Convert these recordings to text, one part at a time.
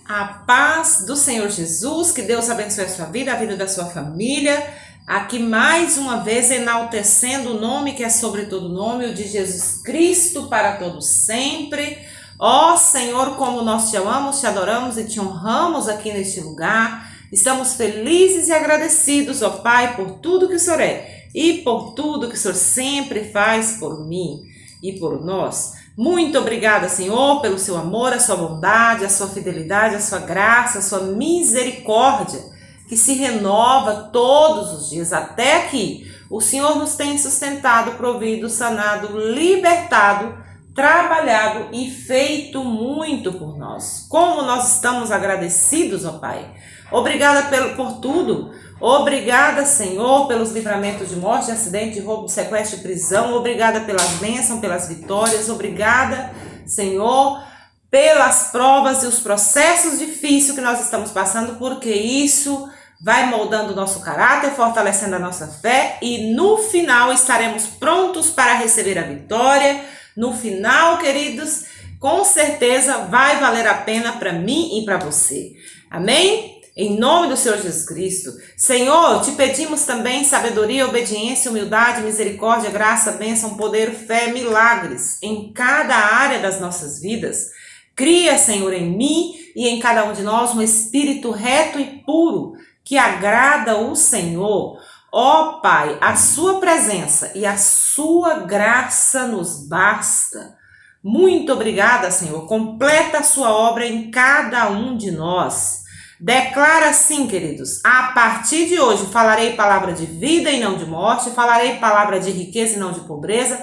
A paz do Senhor Jesus, que Deus abençoe a sua vida, a vida da sua família. Aqui mais uma vez enaltecendo o nome que é sobre todo nome, o de Jesus Cristo para todos sempre. Ó Senhor, como nós te amamos, te adoramos e te honramos aqui neste lugar. Estamos felizes e agradecidos, ó Pai, por tudo que o Senhor é e por tudo que o Senhor sempre faz por mim e por nós. Muito obrigada, Senhor, pelo seu amor, a sua bondade, a sua fidelidade, a sua graça, a sua misericórdia, que se renova todos os dias, até que o Senhor nos tem sustentado, provido, sanado, libertado, trabalhado e feito muito por nós. Como nós estamos agradecidos, ó Pai. Obrigada por tudo. Obrigada, Senhor, pelos livramentos de morte, de acidente, de roubo, de sequestro e prisão. Obrigada pelas bênçãos, pelas vitórias. Obrigada, Senhor, pelas provas e os processos difíceis que nós estamos passando, porque isso vai moldando o nosso caráter, fortalecendo a nossa fé e no final estaremos prontos para receber a vitória. No final, queridos, com certeza vai valer a pena para mim e para você. Amém? Em nome do Senhor Jesus Cristo. Senhor, te pedimos também sabedoria, obediência, humildade, misericórdia, graça, bênção, poder, fé, milagres em cada área das nossas vidas. Cria, Senhor, em mim e em cada um de nós um espírito reto e puro que agrada o Senhor. Ó Pai, a sua presença e a sua graça nos basta. Muito obrigada, Senhor. Completa a sua obra em cada um de nós. Declara assim, queridos, a partir de hoje falarei palavra de vida e não de morte, falarei palavra de riqueza e não de pobreza,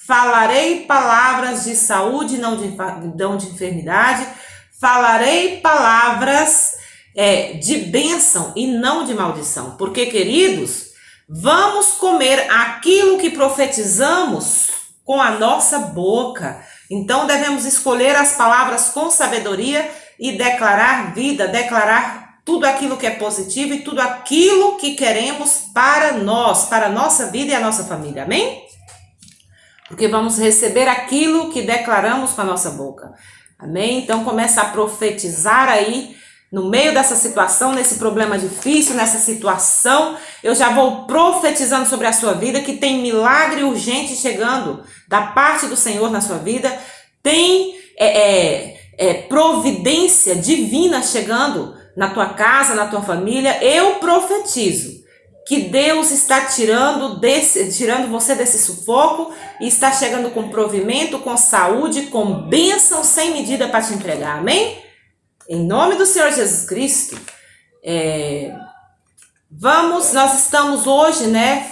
falarei palavras de saúde e não de enfermidade, falarei palavras de bênção e não de maldição, porque, queridos, vamos comer aquilo que profetizamos com a nossa boca. Então devemos escolher as palavras com sabedoria e declarar vida, declarar tudo aquilo que é positivo e tudo aquilo que queremos para nós, para a nossa vida e a nossa família. Amém? Porque vamos receber aquilo que declaramos com a nossa boca. Amém? Então começa a profetizar aí, no meio dessa situação, nesse problema difícil, nessa situação, eu já vou profetizando sobre a sua vida que tem milagre urgente chegando da parte do Senhor na sua vida, tem providência divina chegando na tua casa, na tua família. Eu profetizo que Deus está tirando você desse sufoco e está chegando com provimento, com saúde, com bênção sem medida para te entregar. Amém? Em nome do Senhor Jesus Cristo, nós estamos hoje,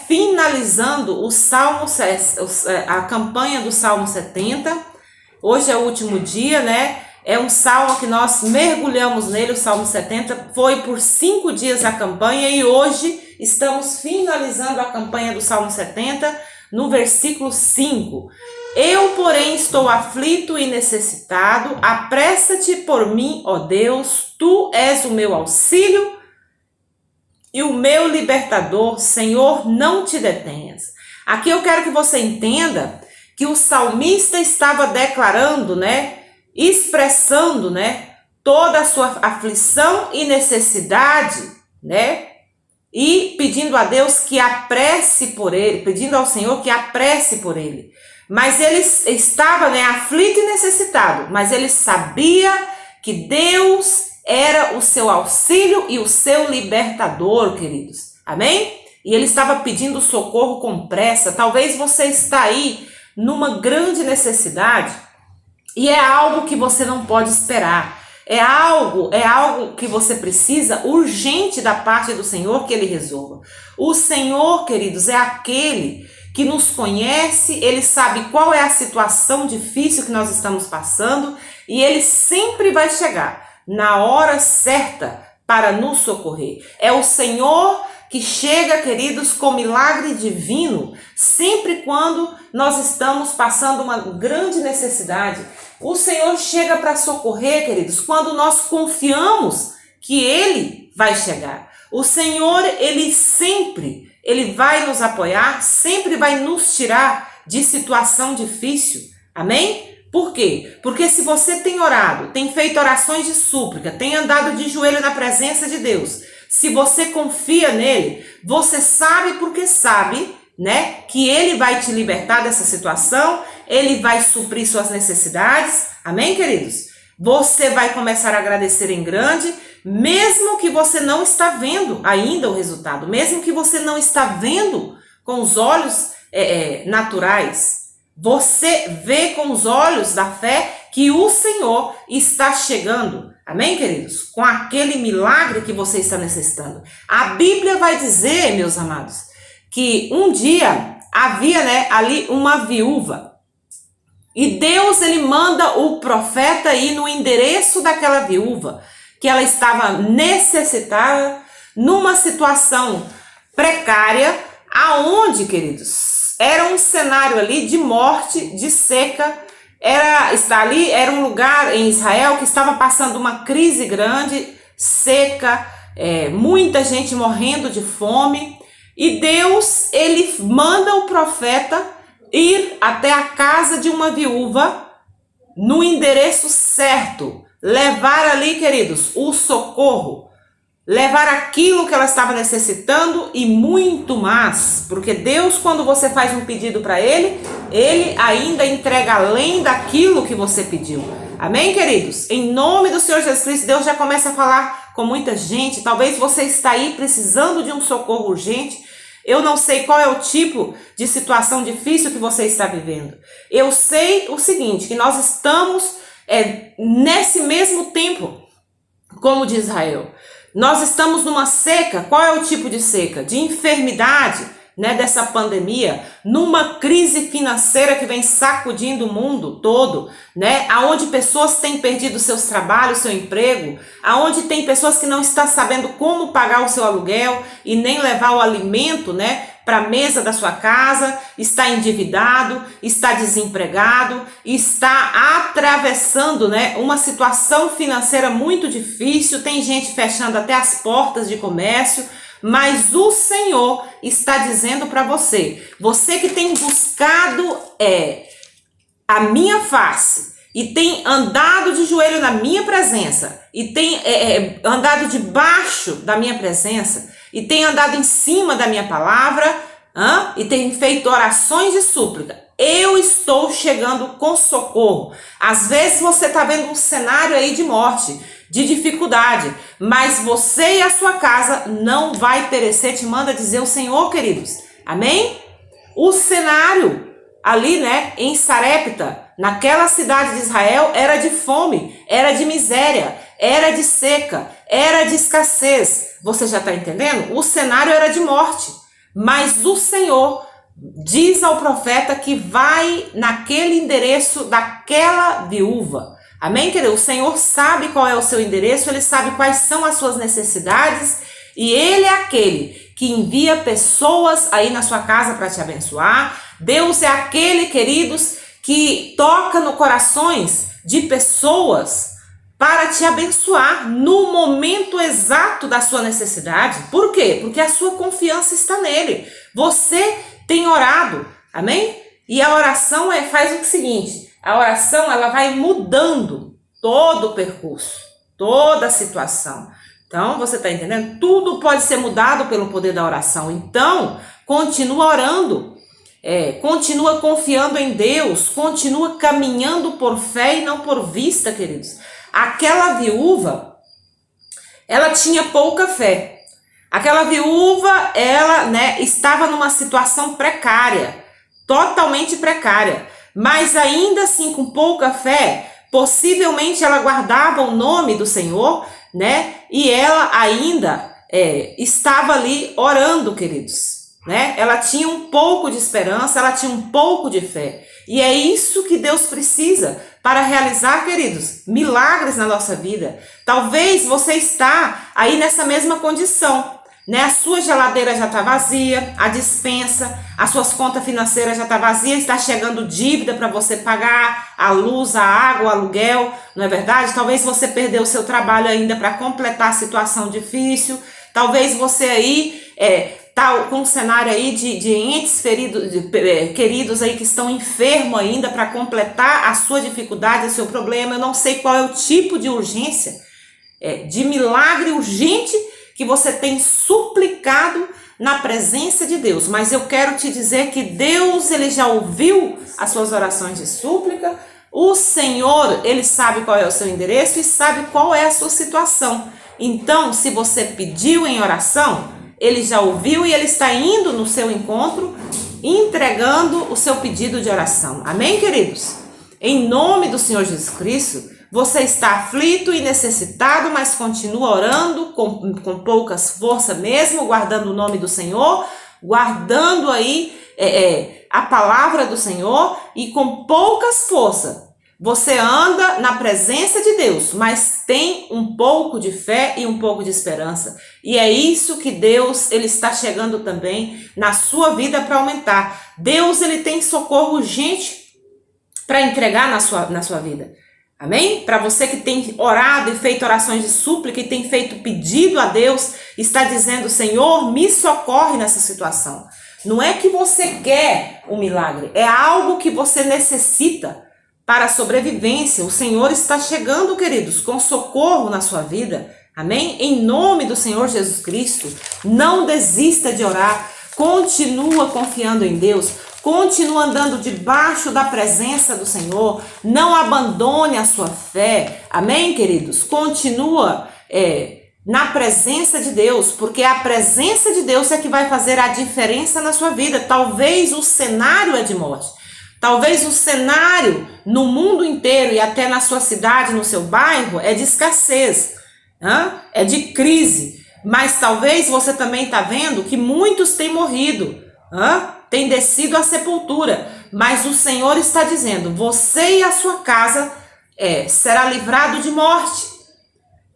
finalizando o Salmo, a campanha do Salmo 70. Hoje é o último dia, É um salmo que nós mergulhamos nele, o Salmo 70. Foi por 5 dias a campanha e hoje estamos finalizando a campanha do Salmo 70 no versículo 5. Eu, porém, estou aflito e necessitado, apressa-te por mim, ó Deus, tu és o meu auxílio e o meu libertador, Senhor, não te detenhas. Aqui eu quero que você entenda que o salmista estava declarando, expressando, toda a sua aflição e necessidade, e pedindo a Deus que apresse por ele, pedindo ao Senhor que apresse por ele. Mas ele estava, aflito e necessitado, mas ele sabia que Deus era o seu auxílio e o seu libertador, queridos. Amém? E ele estava pedindo socorro com pressa. Talvez você está aí numa grande necessidade e é algo que você não pode esperar. É algo que você precisa urgente da parte do Senhor que ele resolva. O Senhor, queridos, é aquele que nos conhece, ele sabe qual é a situação difícil que nós estamos passando e ele sempre vai chegar na hora certa para nos socorrer. É o Senhor que chega, queridos, com milagre divino, sempre quando nós estamos passando uma grande necessidade. O Senhor chega para socorrer, queridos, quando nós confiamos que Ele vai chegar. O Senhor, Ele vai nos apoiar, sempre vai nos tirar de situação difícil. Amém? Por quê? Porque se você tem orado, tem feito orações de súplica, tem andado de joelho na presença de Deus, se você confia nele, você sabe porque sabe, né, que ele vai te libertar dessa situação, ele vai suprir suas necessidades. Amém, queridos? Você vai começar a agradecer em grande, mesmo que você não está vendo ainda o resultado, mesmo que você não está vendo com os olhos naturais. Você vê com os olhos da fé que o Senhor está chegando. Amém, queridos? Com aquele milagre que você está necessitando. A Bíblia vai dizer, meus amados, que um dia havia, né, ali uma viúva. E Deus, ele manda o profeta ir no endereço daquela viúva, que ela estava necessitada, numa situação precária, aonde, queridos, era um cenário ali de morte, de seca. Era um lugar em Israel que estava passando uma crise grande, seca, muita gente morrendo de fome. E Deus, ele manda o profeta ir até a casa de uma viúva no endereço certo, levar ali, queridos, o socorro, levar aquilo que ela estava necessitando e muito mais, porque Deus, quando você faz um pedido para ele, ele ainda entrega além daquilo que você pediu. Amém, queridos? Em nome do Senhor Jesus Cristo, Deus já começa a falar com muita gente. Talvez você está aí precisando de um socorro urgente. Eu não sei qual é o tipo de situação difícil que você está vivendo. Eu sei o seguinte, que nós estamos nesse mesmo tempo como de Israel. Nós estamos numa seca. Qual é o tipo de seca? De enfermidade, né, dessa pandemia, numa crise financeira que vem sacudindo o mundo todo, né, aonde pessoas têm perdido seus trabalhos, seu emprego, aonde tem pessoas que não estão sabendo como pagar o seu aluguel e nem levar o alimento, né, para a mesa da sua casa, está endividado, está desempregado, está atravessando, né, uma situação financeira muito difícil, tem gente fechando até as portas de comércio. Mas o Senhor está dizendo para você, você que tem buscado a minha face e tem andado de joelho na minha presença e tem andado debaixo da minha presença e tem andado em cima da minha palavra e tem feito orações de súplica, eu estou chegando com socorro. Às vezes você está vendo um cenário aí de morte, de dificuldade, mas você e a sua casa não vai perecer, te manda dizer o Senhor, queridos. Amém? O cenário ali, né, em Sarepta, naquela cidade de Israel, era de fome, era de miséria, era de seca, era de escassez. Você já está entendendo? O cenário era de morte, mas o Senhor diz ao profeta que vai naquele endereço daquela viúva. Amém, querido? O Senhor sabe qual é o seu endereço, ele sabe quais são as suas necessidades e ele é aquele que envia pessoas aí na sua casa para te abençoar. Deus é aquele, queridos, que toca no corações de pessoas para te abençoar no momento exato da sua necessidade. Por quê? Porque a sua confiança está nele. Você tem orado, amém? E a oração faz o seguinte, a oração ela vai mudando todo o percurso, toda a situação. Então, você está entendendo? Tudo pode ser mudado pelo poder da oração. Então, continua orando, continua confiando em Deus, continua caminhando por fé e não por vista, queridos. Aquela viúva, ela tinha pouca fé. Aquela viúva, ela, né, estava numa situação precária, totalmente precária. Mas ainda assim, com pouca fé, possivelmente ela guardava o nome do Senhor, né? E ela ainda estava ali orando, queridos, né? Ela tinha um pouco de esperança, ela tinha um pouco de fé. E é isso que Deus precisa para realizar, queridos, milagres na nossa vida. Talvez você está aí nessa mesma condição, né? A sua geladeira já está vazia, a despensa, as suas contas financeiras já está vazia, está chegando dívida para você pagar a luz, a água, o aluguel, não é verdade? Talvez você perdeu o seu trabalho ainda para completar a situação difícil, talvez você aí tá com um cenário aí de entes queridos aí que estão enfermos ainda para completar a sua dificuldade, o seu problema. Eu não sei qual é o tipo de urgência, de milagre urgente que você tem suplicado na presença de Deus. Mas eu quero te dizer que Deus, ele já ouviu as suas orações de súplica. O Senhor, ele sabe qual é o seu endereço e sabe qual é a sua situação. Então, se você pediu em oração, ele já ouviu e ele está indo no seu encontro, entregando o seu pedido de oração. Amém, queridos? Em nome do Senhor Jesus Cristo, você está aflito e necessitado, mas continua orando com poucas forças mesmo, guardando o nome do Senhor, guardando aí a palavra do Senhor e com poucas forças. Você anda na presença de Deus, mas tem um pouco de fé e um pouco de esperança. E é isso que Deus, ele está chegando também na sua vida para aumentar. Deus, ele tem socorro urgente para entregar na sua vida. Amém? Para você que tem orado e feito orações de súplica e tem feito pedido a Deus, está dizendo: Senhor, me socorre nessa situação. Não é que você quer um milagre, é algo que você necessita para a sobrevivência. O Senhor está chegando, queridos, com socorro na sua vida. Amém? Em nome do Senhor Jesus Cristo, não desista de orar. Continua confiando em Deus. Continua andando debaixo da presença do Senhor. Não abandone a sua fé. Amém, queridos? Continua na presença de Deus, porque a presença de Deus é que vai fazer a diferença na sua vida. Talvez o cenário é de morte. Talvez o cenário no mundo inteiro e até na sua cidade, no seu bairro, é de escassez, é de crise. Mas talvez você também está vendo que muitos têm morrido, têm descido à sepultura. Mas o Senhor está dizendo: você e a sua casa será livrado de morte.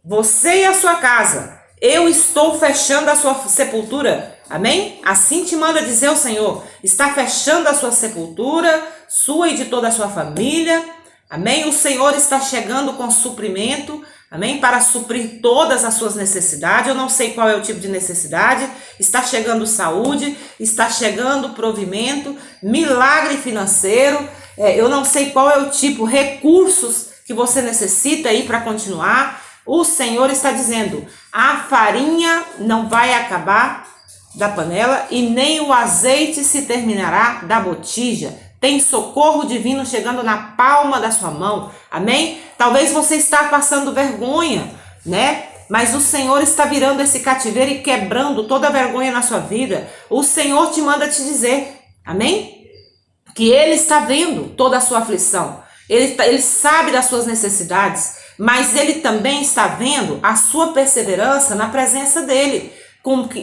Você e a sua casa, eu estou fechando a sua sepultura. Amém? Assim te manda dizer o Senhor. Está fechando a sua sepultura, sua e de toda a sua família. Amém? O Senhor está chegando com suprimento. Amém? Para suprir todas as suas necessidades. Eu não sei qual é o tipo de necessidade. Está chegando saúde, está chegando provimento, milagre financeiro. Eu não sei qual é o tipo, recursos que você necessita aí para continuar. O Senhor está dizendo: a farinha não vai acabar da panela e nem o azeite se terminará da botija. Tem socorro divino chegando na palma da sua mão. Amém? Talvez você está passando vergonha, né? Mas o Senhor está virando esse cativeiro e quebrando toda a vergonha na sua vida. O Senhor te manda te dizer, amém? Que Ele está vendo toda a sua aflição. Ele sabe das suas necessidades, mas Ele também está vendo a sua perseverança na presença dEle.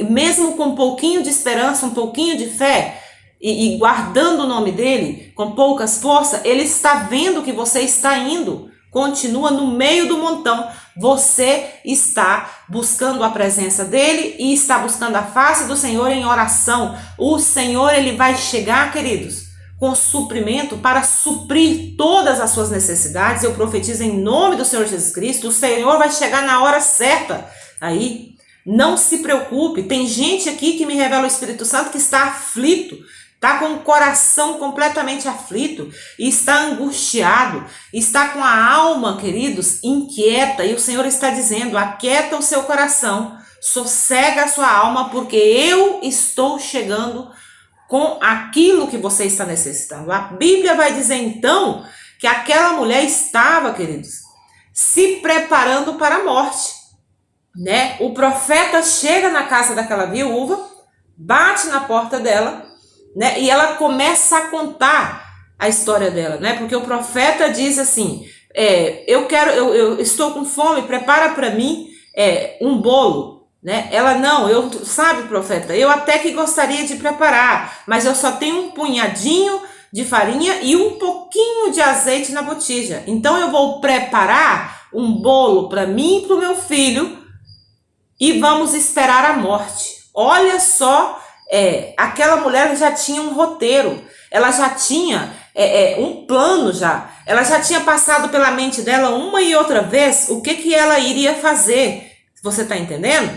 Mesmo com um pouquinho de esperança, um pouquinho de fé, e guardando o nome dele, com poucas forças, ele está vendo que você está indo, continua no meio do montão. Você está buscando a presença dele e está buscando a face do Senhor em oração. O Senhor, ele vai chegar, queridos, com suprimento para suprir todas as suas necessidades. Eu profetizo em nome do Senhor Jesus Cristo. O Senhor vai chegar na hora certa aí. Não se preocupe, tem gente aqui que me revela o Espírito Santo que está aflito, está com o coração completamente aflito, e está angustiado, está com a alma, queridos, inquieta, e o Senhor está dizendo: aquieta o seu coração, sossega a sua alma, porque eu estou chegando com aquilo que você está necessitando. A Bíblia vai dizer então que aquela mulher estava, queridos, se preparando para a morte. Né? O profeta chega na casa daquela viúva, bate na porta dela, né? E ela começa a contar a história dela, né? Porque o profeta diz assim: eu estou com fome, prepara para mim um bolo, né? Ela: não, sabe, profeta, eu até que gostaria de preparar, mas eu só tenho um punhadinho de farinha e um pouquinho de azeite na botija. Então eu vou preparar um bolo para mim e para o meu filho e vamos esperar a morte. Olha só, aquela mulher já tinha um roteiro, ela já tinha um plano já. Ela já tinha passado pela mente dela uma e outra vez o que ela iria fazer. Você está entendendo?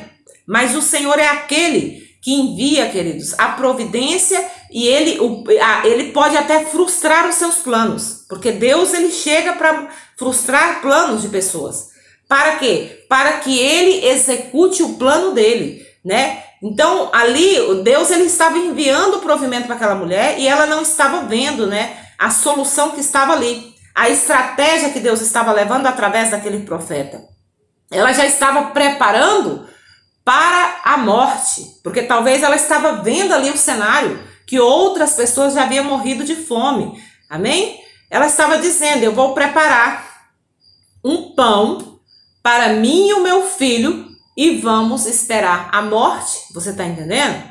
Mas o Senhor é aquele que envia, queridos, a providência, e ele pode até frustrar os seus planos, porque Deus ele chega para frustrar planos de pessoas. Para quê? Para que ele execute o plano dele, né? Então, ali, Deus ele estava enviando o provimento para aquela mulher e ela não estava vendo, né, a solução que estava ali, a estratégia que Deus estava levando através daquele profeta. Ela já estava preparando para a morte, porque talvez ela estava vendo ali o cenário que outras pessoas já haviam morrido de fome. Amém? Ela estava dizendo: eu vou preparar um pão para mim e o meu filho e vamos esperar a morte. Você está entendendo?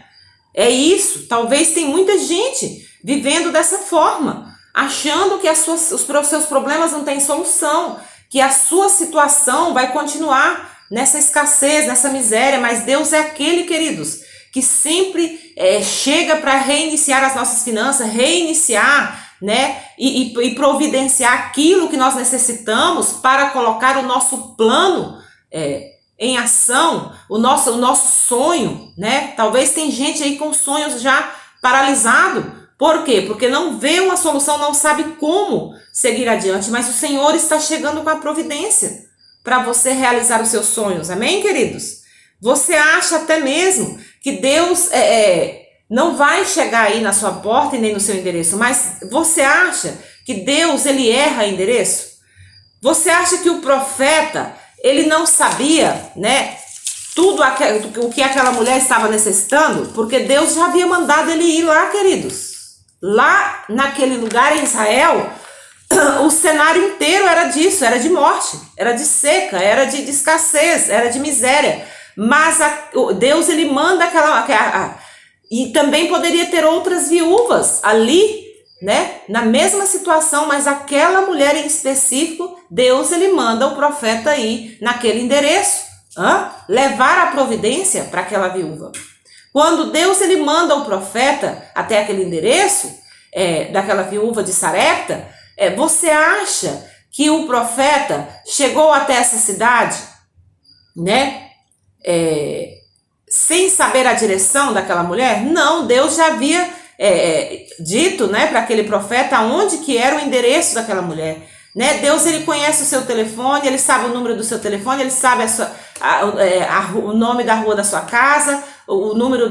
É isso. Talvez tem muita gente vivendo dessa forma, achando que os seus problemas não têm solução, que a sua situação vai continuar nessa escassez, nessa miséria, mas Deus é aquele, queridos, que sempre chega para reiniciar as nossas finanças, reiniciar, né, e providenciar aquilo que nós necessitamos para colocar o nosso plano em ação, o nosso sonho, né? Talvez tem gente aí com sonhos já paralisado. Por quê? Porque não vê uma solução, não sabe como seguir adiante, mas o Senhor está chegando com a providência para você realizar os seus sonhos. Amém, queridos? Você acha até mesmo que Deus não vai chegar aí na sua porta e nem no seu endereço, mas você acha que Deus ele erra endereço? Você acha que o profeta ele não sabia, né, tudo o que aquela mulher estava necessitando? Porque Deus já havia mandado ele ir lá, queridos. Lá naquele lugar em Israel, o cenário inteiro era disso, era de morte, era de seca, era de escassez, era de miséria. Mas Deus ele manda e também poderia ter outras viúvas ali, né, na mesma situação, mas aquela mulher em específico, Deus ele manda o profeta ir naquele endereço, levar a providência para aquela viúva. Quando Deus ele manda o profeta até aquele endereço daquela viúva de Sarepta, você acha que o profeta chegou até essa cidade, né, sem saber a direção daquela mulher? Não, Deus já havia dito, né, para aquele profeta aonde que era o endereço daquela mulher, né? Deus ele conhece o seu telefone, ele sabe o número do seu telefone, ele sabe o nome da rua da sua casa, o número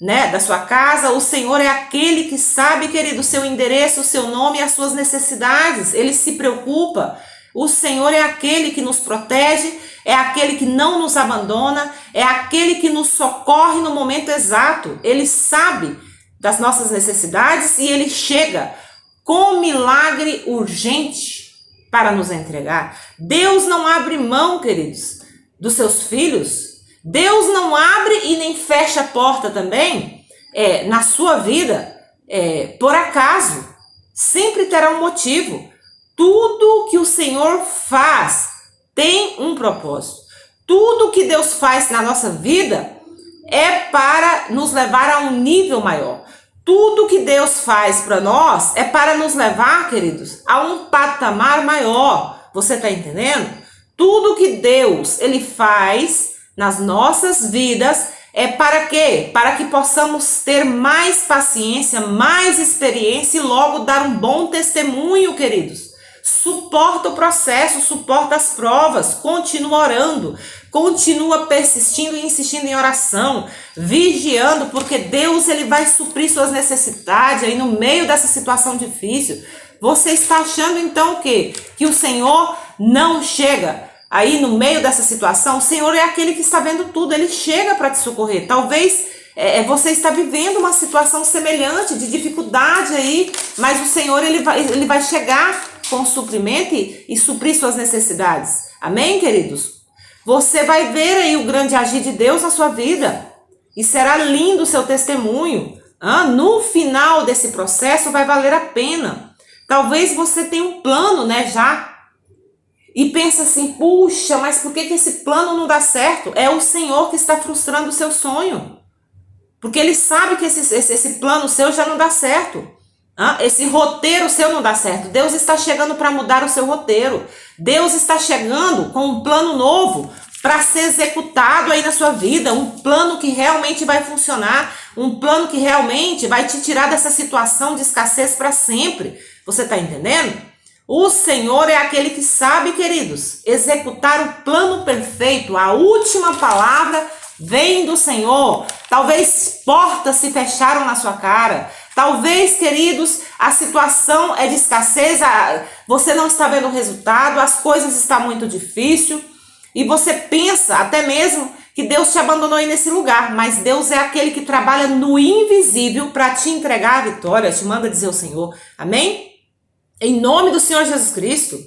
né, da sua casa. O Senhor é aquele que sabe, querido, o seu endereço, o seu nome e as suas necessidades. Ele se preocupa. O Senhor é aquele que nos protege, é aquele que não nos abandona, é aquele que nos socorre no momento exato. Ele sabe das nossas necessidades e ele chega com milagre urgente para nos entregar. Deus não abre mão, queridos, dos seus filhos. Deus não abre e nem fecha a porta também na sua vida por acaso. Sempre terá um motivo. Tudo que o Senhor faz tem um propósito. Tudo que Deus faz na nossa vida é para nos levar a um nível maior. Tudo que Deus faz para nós é para nos levar, queridos, a um patamar maior. Você está entendendo? Tudo que Deus ele faz nas nossas vidas é para quê? Para que possamos ter mais paciência, mais experiência e logo dar um bom testemunho, queridos. Suporta o processo, suporta as provas, continua orando, continua persistindo e insistindo em oração, vigiando, porque Deus ele vai suprir suas necessidades aí no meio dessa situação difícil. Você está achando então o quê? Que o Senhor não chega aí no meio dessa situação? O Senhor é aquele que está vendo tudo, ele chega para te socorrer. Talvez você está vivendo uma situação semelhante de dificuldade aí, mas o Senhor ele vai chegar com suprimento e suprir suas necessidades. Amém, queridos? Você vai ver aí o grande agir de Deus na sua vida e será lindo o seu testemunho. No final desse processo vai valer a pena. Talvez você tenha um plano, né, já, e pensa assim: puxa, mas por que esse plano não dá certo? É o Senhor que está frustrando o seu sonho, porque Ele sabe que esse plano seu já não dá certo. Esse roteiro seu não dá certo. Deus está chegando para mudar o seu roteiro. Deus está chegando com um plano novo para ser executado aí na sua vida, um plano que realmente vai funcionar, um plano que realmente vai te tirar dessa situação de escassez para sempre. Você está entendendo? O Senhor é aquele que sabe, queridos, executar o plano perfeito. A última palavra vem do Senhor. Talvez portas se fecharam na sua cara. Talvez, queridos, a situação é de escassez, você não está vendo o resultado, as coisas estão muito difíceis. E você pensa até mesmo que Deus te abandonou aí nesse lugar. Mas Deus é aquele que trabalha no invisível para te entregar a vitória. Te manda dizer o Senhor. Amém? Em nome do Senhor Jesus Cristo.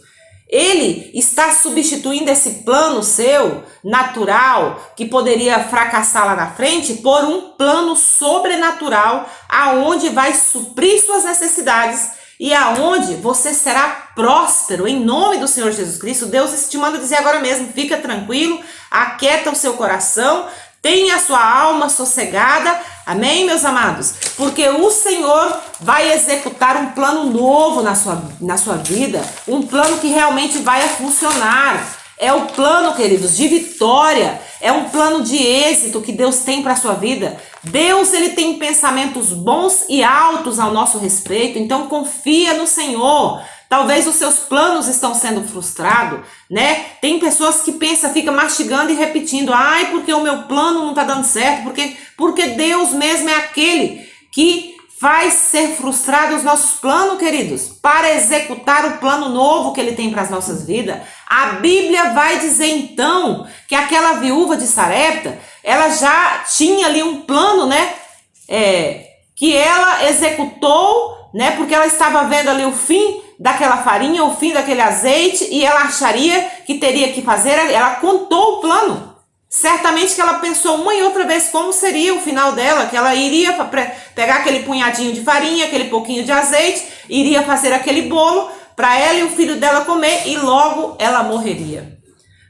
Ele está substituindo esse plano seu, natural, que poderia fracassar lá na frente, por um plano sobrenatural, aonde vai suprir suas necessidades e aonde você será próspero, em nome do Senhor Jesus Cristo. Deus te manda dizer agora mesmo, fica tranquilo, aquieta o seu coração, tenha a sua alma sossegada, amém, meus amados? Porque o Senhor vai executar um plano novo na sua vida, um plano que realmente vai funcionar. É o plano, queridos, de vitória, é um plano de êxito que Deus tem para a sua vida. Deus, ele tem pensamentos bons e altos ao nosso respeito, então confia no Senhor. Talvez os seus planos estão sendo frustrados, né? Tem pessoas que pensam, fica mastigando e repetindo, ai, porque o meu plano não está dando certo, porque Deus mesmo é aquele que faz ser frustrado os nossos planos, queridos, para executar o plano novo que ele tem para as nossas vidas. A Bíblia vai dizer então que aquela viúva de Sarepta, ela já tinha ali um plano, né? Que ela executou, né? Porque ela estava vendo ali o fim daquela farinha, o fim daquele azeite, e ela acharia que teria que fazer, ela contou o plano. Certamente que ela pensou uma e outra vez como seria o final dela, que ela iria pegar aquele punhadinho de farinha, aquele pouquinho de azeite, iria fazer aquele bolo para ela e o filho dela comer e logo ela morreria.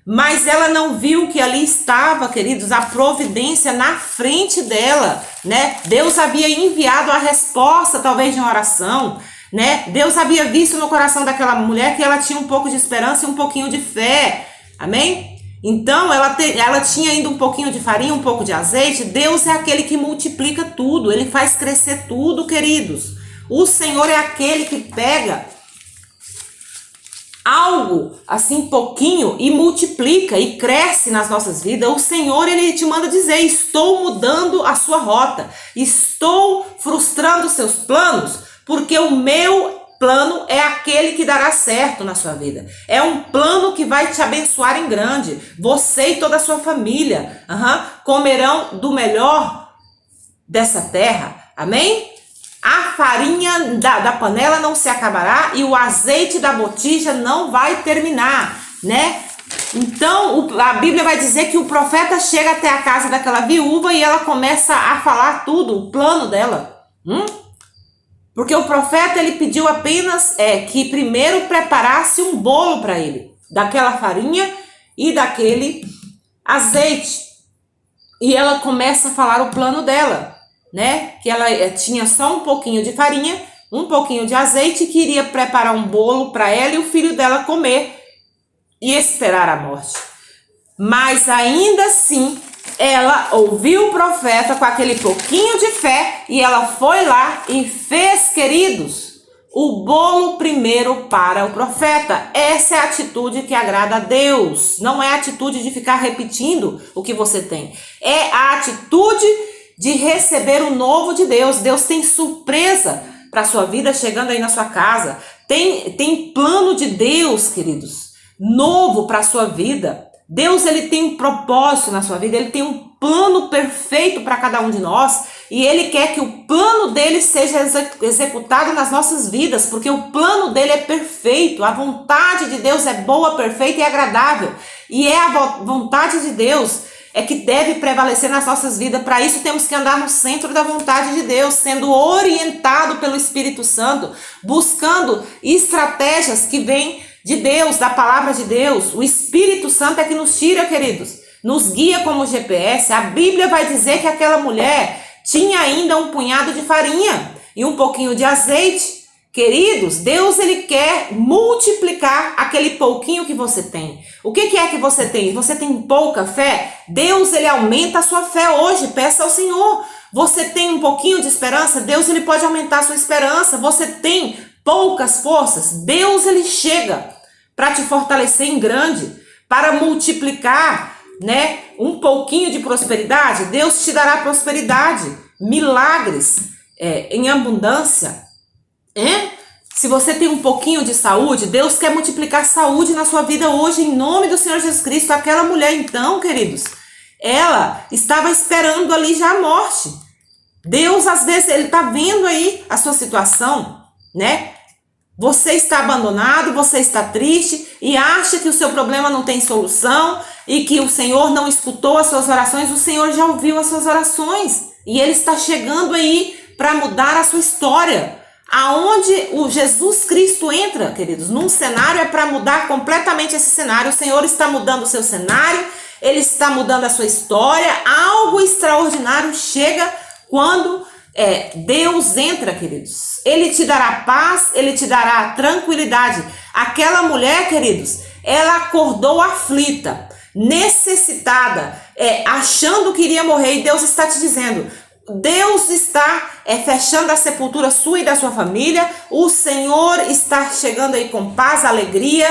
Mas ela não viu que ali estava, queridos, a providência na frente dela, né? Deus havia enviado a resposta, talvez de uma oração, né? Deus havia visto no coração daquela mulher que ela tinha um pouco de esperança e um pouquinho de fé, amém? Então ela tinha ainda um pouquinho de farinha, um pouco de azeite. Deus é aquele que multiplica tudo, ele faz crescer tudo, queridos. O Senhor é aquele que pega algo assim pouquinho e multiplica e cresce nas nossas vidas. O Senhor, ele te manda dizer, estou mudando a sua rota, estou frustrando os seus planos, porque o meu plano é aquele que dará certo na sua vida. É um plano que vai te abençoar em grande. Você e toda a sua família comerão do melhor dessa terra. Amém? A farinha da panela não se acabará e o azeite da botija não vai terminar, né? Então, a Bíblia vai dizer que o profeta chega até a casa daquela viúva e ela começa a falar tudo, o plano dela. Porque o profeta, ele pediu apenas que primeiro preparasse um bolo para ele, daquela farinha e daquele azeite. E ela começa a falar o plano dela, né? Que ela tinha só um pouquinho de farinha, um pouquinho de azeite, que iria preparar um bolo para ela e o filho dela comer e esperar a morte. Mas ainda assim, ela ouviu o profeta com aquele pouquinho de fé e ela foi lá e fez, queridos, o bolo primeiro para o profeta. Essa é a atitude que agrada a Deus. Não é a atitude de ficar repetindo o que você tem. É a atitude de receber o novo de Deus. Deus tem surpresa para a sua vida chegando aí na sua casa. Tem plano de Deus, queridos, novo para a sua vida. Deus, ele tem um propósito na sua vida, ele tem um plano perfeito para cada um de nós e ele quer que o plano dele seja executado nas nossas vidas, porque o plano dele é perfeito, a vontade de Deus é boa, perfeita e agradável, e é a vontade de Deus que deve prevalecer nas nossas vidas. Para isso temos que andar no centro da vontade de Deus, sendo orientado pelo Espírito Santo, buscando estratégias que vêm de Deus, da palavra de Deus. O Espírito Santo é que nos tira, queridos, nos guia como GPS. A Bíblia vai dizer que aquela mulher tinha ainda um punhado de farinha e um pouquinho de azeite, Queridos, Deus ele quer multiplicar aquele pouquinho que você tem. O que é que você tem? Você tem pouca fé? Deus ele aumenta a sua fé hoje. Peça ao Senhor. Você tem um pouquinho de esperança? Deus ele pode aumentar a sua esperança. Você tem poucas forças? Deus ele chega para te fortalecer em grande, para multiplicar, né, um pouquinho de prosperidade. Deus te dará prosperidade, milagres em abundância. Se você tem um pouquinho de saúde, Deus quer multiplicar saúde na sua vida hoje, em nome do Senhor Jesus Cristo. Aquela mulher então, queridos, ela estava esperando ali já a morte. Deus, às vezes, ele está vendo aí a sua situação, né? Você está abandonado, você está triste e acha que o seu problema não tem solução e que o Senhor não escutou as suas orações. O Senhor já ouviu as suas orações e Ele está chegando aí para mudar a sua história. Aonde o Jesus Cristo entra, queridos, num cenário é para mudar completamente esse cenário. O Senhor está mudando o seu cenário, Ele está mudando a sua história. Algo extraordinário chega quando Deus entra, queridos. Ele te dará paz, Ele te dará tranquilidade. Aquela mulher, queridos, ela acordou aflita, necessitada, achando que iria morrer, e Deus está te dizendo: Deus está fechando a sepultura sua e da sua família. O Senhor está chegando aí com paz, alegria,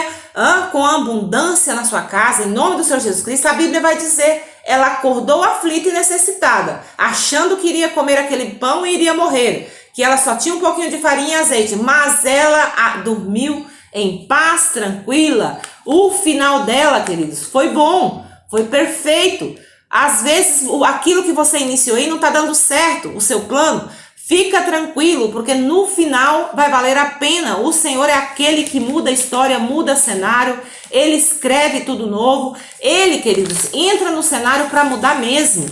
com abundância na sua casa, em nome do Senhor Jesus Cristo. A Bíblia vai dizer: ela acordou aflita e necessitada, achando que iria comer aquele pão e iria morrer, que ela só tinha um pouquinho de farinha e azeite, mas ela dormiu em paz, tranquila. O final dela, queridos, foi bom, foi perfeito. Às vezes aquilo que você iniciou aí não está dando certo, o seu plano. Fica tranquilo, porque no final vai valer a pena. O Senhor é aquele que muda a história, muda cenário. Ele escreve tudo novo. Ele, queridos, entra no cenário para mudar mesmo.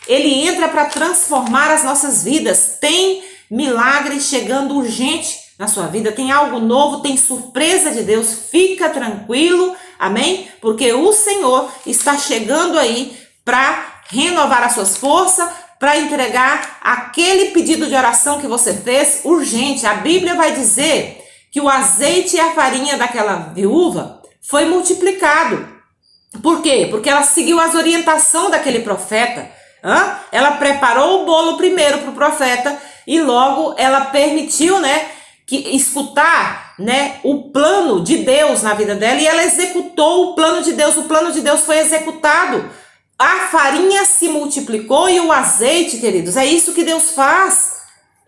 Ele entra para transformar as nossas vidas. Tem milagre chegando urgente na sua vida. Tem algo novo, tem surpresa de Deus. Fica tranquilo, amém? Porque o Senhor está chegando aí para renovar as suas forças, para entregar aquele pedido de oração que você fez urgente. A Bíblia vai dizer que o azeite e a farinha daquela viúva foi multiplicado. Por quê? Porque ela seguiu as orientações daquele profeta. Ela preparou o bolo primeiro para o profeta e logo ela permitiu, escutar, o plano de Deus na vida dela, e ela executou o plano de Deus. O plano de Deus foi executado. A farinha se multiplicou e o azeite, queridos, é isso que Deus faz.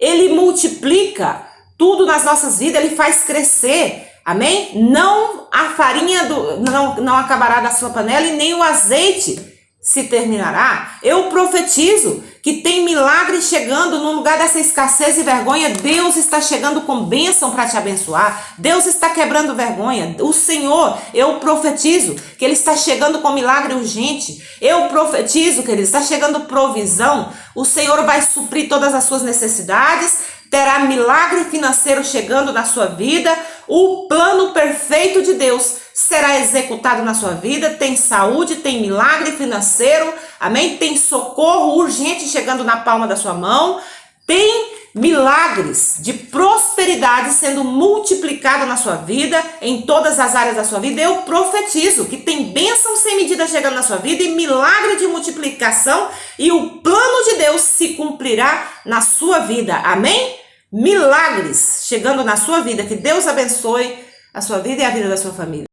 Ele multiplica tudo nas nossas vidas, Ele faz crescer, amém? Não a farinha não acabará da sua panela e nem o azeite se terminará. Eu profetizo que tem milagre chegando no lugar dessa escassez e vergonha. Deus está chegando com bênção para te abençoar. Deus está quebrando vergonha. O Senhor, eu profetizo que Ele está chegando com milagre urgente. Eu profetizo que Ele está chegando provisão. O Senhor vai suprir todas as suas necessidades. Terá milagre financeiro chegando na sua vida. O plano perfeito de Deus será executado na sua vida. Tem saúde, tem milagre financeiro, amém? Tem socorro urgente chegando na palma da sua mão. Tem milagres de prosperidade sendo multiplicado na sua vida, em todas as áreas da sua vida. Eu profetizo que tem bênção sem medida chegando na sua vida e milagre de multiplicação, e o plano de Deus se cumprirá na sua vida, amém? Milagres chegando na sua vida. Que Deus abençoe a sua vida e a vida da sua família.